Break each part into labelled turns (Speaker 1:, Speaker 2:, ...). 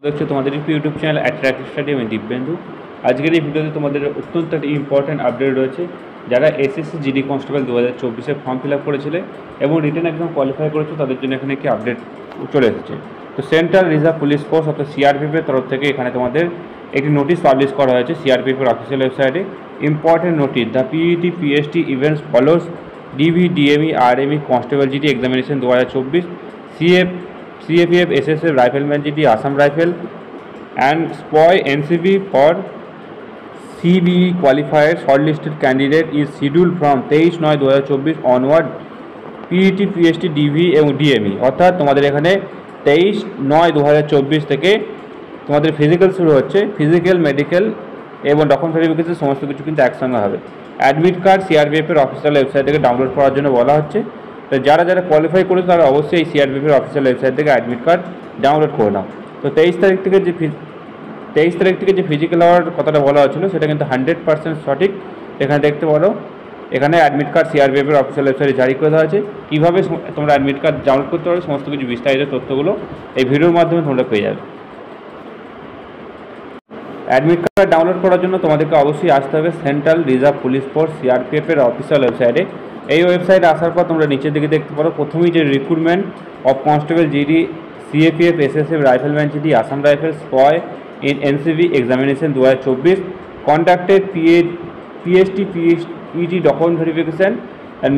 Speaker 1: দেখছো তোমাদের YouTube channel attractive study. আমি দিব্যেন্দু। আজকের এই ভিডিওতে তোমাদের অত্যন্ত একটা ইম্পর্ট্যান্ট আপডেট রয়েছে। যারা এসএসসি জিডি কনস্টেবল 2024-এ ফর্ম ফিল আপ করেছিলে এবং রিটেন এক্সাম কোয়ালিফাই করেছো, তাদের জন্য এখানে একটি আপডেট চলে এসেছে। তো সেন্ট্রাল রিজার্ভ পুলিশ ফোর্স অর্থাৎ সিআরপিএফের তরফ থেকে এখানে তোমাদের একটি নোটিশ পাবলিশ করা হয়েছে সিআরপিএফের অফিসিয়াল ওয়েবসাইটে। Important notice, the PET PST events follows DV DME RME constable GD examination 2024 CAPF SSF Rifleman GD Assam Rifle and SPOY NCB for CBE qualified shortlisted candidate is scheduled from 23/9/2024 onward PET PST DV এবং DME। অর্থাৎ তোমাদের এখানে 23/9/2024 থেকে তোমাদের physical শুরু হচ্ছে। Physical, medical এবং document verification সমস্ত কিছু কিন্তু একসঙ্গে হবে। অ্যাডমিট কার্ড সিআরপিএফের অফিসিয়াল ওয়েবসাইট থেকে ডাউনলোড করার জন্য বলা হচ্ছে। তো যারা কোয়ালিফাই করেছে তারা অবশ্যই এই সিআরপিএফের অফিসিয়াল ওয়েবসাইট থেকে অ্যাডমিট কার্ড ডাউনলোড করে নাও। তো 23 তারিখ থেকে যে ফিজিক্যাল হওয়ার কথাটা বলা হচ্ছিল সেটা কিন্তু 100% সঠিক। এখানে দেখতে পারো, এখানে অ্যাডমিট কার্ড সিআরপিএফের অফিসিয়াল ওয়েবসাইটে জারি করে দেওয়া আছে। কীভাবে তোমরা অ্যাডমিট কার্ড ডাউনলোড করতে পারো সমস্ত কিছু বিস্তারিত তথ্যগুলো এই ভিডিওর মাধ্যমে তোমরা পেয়ে যাবে। অ্যাডমিট কার্ড ডাউনলোড করার জন্য তোমাদেরকে অবশ্যই আসতে হবে সেন্ট্রাল রিজার্ভ পুলিশ ফোর্স সিআরপিএফের অফিসিয়াল ওয়েবসাইটে। এই ওয়েবসাইটে আসার পর তোমরা নিচের দিকে দেখতে পারো প্রথমেই যে recruitment of constable GD CAPF SSF rifleman GD Assam rifle স্পয় in NCB examination 2024 conducted PST PET document verification and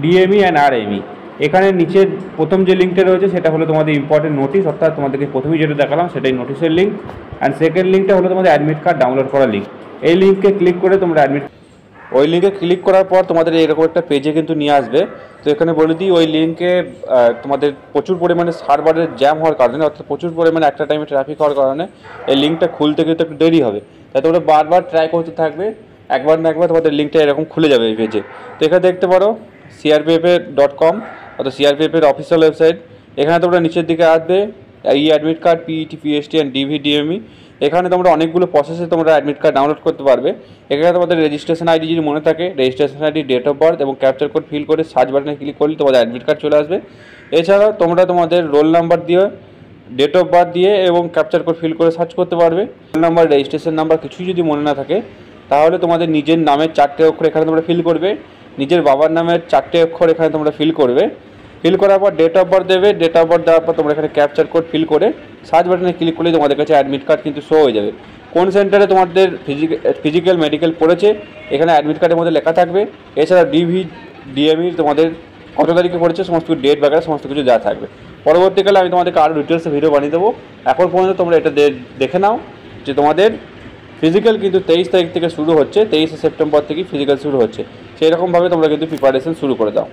Speaker 1: DME and RME। এখানে নিচের প্রথম যে লিঙ্কটা রয়েছে সেটা হলো তোমাদের ইম্পর্টেন্ট নোটিশ, অর্থাৎ তোমাদেরকে প্রথমেই যেটা দেখালাম সেটাই নোটিশের লিঙ্ক। অ্যান্ড সেকেন্ড লিঙ্কটা হলো তোমাদের অ্যাডমিট কার্ড ডাউনলোড করার লিঙ্ক। এই লিঙ্কে ক্লিক করে তোমরা ওই লিঙ্কে ক্লিক করার পর তোমাদের এরকম একটা পেজে কিন্তু নিয়ে আসবে। তো এখানে বলে দিই, ওই লিঙ্কে তোমাদের প্রচুর পরিমাণে সার্ভারের জ্যাম হওয়ার কারণে, অর্থাৎ প্রচুর পরিমাণে একটা টাইমে ট্রাফিক হওয়ার কারণে এই লিঙ্কটা খুলতে কিন্তু একটু দেরি হবে। তাই তোমরা বারবার ট্রাই করতে থাকবে, একবার না একবার তোমাদের লিঙ্কটা এরকম খুলে যাবে এই পেজে। তো এখানে দেখতে পারো crpf.com অর্থাৎ সিআরপিএফের অফিসিয়াল ওয়েবসাইট। এখানে তোমরা নিচের দিকে আসবে e admit card PET PST and DV DME. এখানে তোমরা অনেকগুলো প্রসেসে তোমরা অ্যাডমিট কার্ড ডাউনলোড করতে পারবে। এখানে তোমাদের রেজিস্ট্রেশন আইডি যদি মনে থাকে, registration ID, date of birth এবং ক্যাপচার কোড ফিল করে সার্চ বাটনে ক্লিক করলে তোমাদের অ্যাডমিট কার্ড চলে আসবে। এছাড়াও তোমরা তোমাদের রোল নাম্বার দিয়ে, ডেট অফ বার্থ দিয়ে এবং ক্যাপচার কোড ফিল করে সার্চ করতে পারবে। রোল নাম্বার, রেজিস্ট্রেশন নাম্বার কিছুই যদি মনে না থাকে তাহলে তোমাদের নিজের নামের 4টে অক্ষর এখানে তোমরা ফিল করবে, নিজের বাবার নামের 4টে অক্ষর এখানে তোমরা ফিল করবে। ফিল করার পর ডেট অফ বার্থ দেবে, ডেট অফ বার্থ দেওয়ার পর তোমরা এখানে ক্যাপচার কোড ফিল করে সার্চ বাটনে ক্লিক করলে তোমাদের কাছে অ্যাডমিট কার্ড কিন্তু শো হয়ে যাবে। কোন সেন্টারে তোমাদের ফিজিক্যাল মেডিকেল পড়েছে এখানে অ্যাডমিট কার্ডের মধ্যে লেখা থাকবে। এছাড়া ডিভি ডিএমই তোমাদের কত তারিখে পড়েছে সমস্ত ডেট বাগেরা সমস্ত কিছু যা থাকবে। পরবর্তীকালে আমি তোমাদেরকে আরও ডিটেলসে ভিডিও বানিয়ে দেবো। এখন পর্যন্ত তোমরা এটা দেখে নাও যে তোমাদের ফিজিক্যাল কিন্তু 23 তারিখ থেকে শুরু হচ্ছে, 23শে সেপ্টেম্বর থেকে ফিজিক্যাল শুরু হচ্ছে। সেই রকমভাবে তোমরা কিন্তু প্রিপারেশন শুরু করে দাও।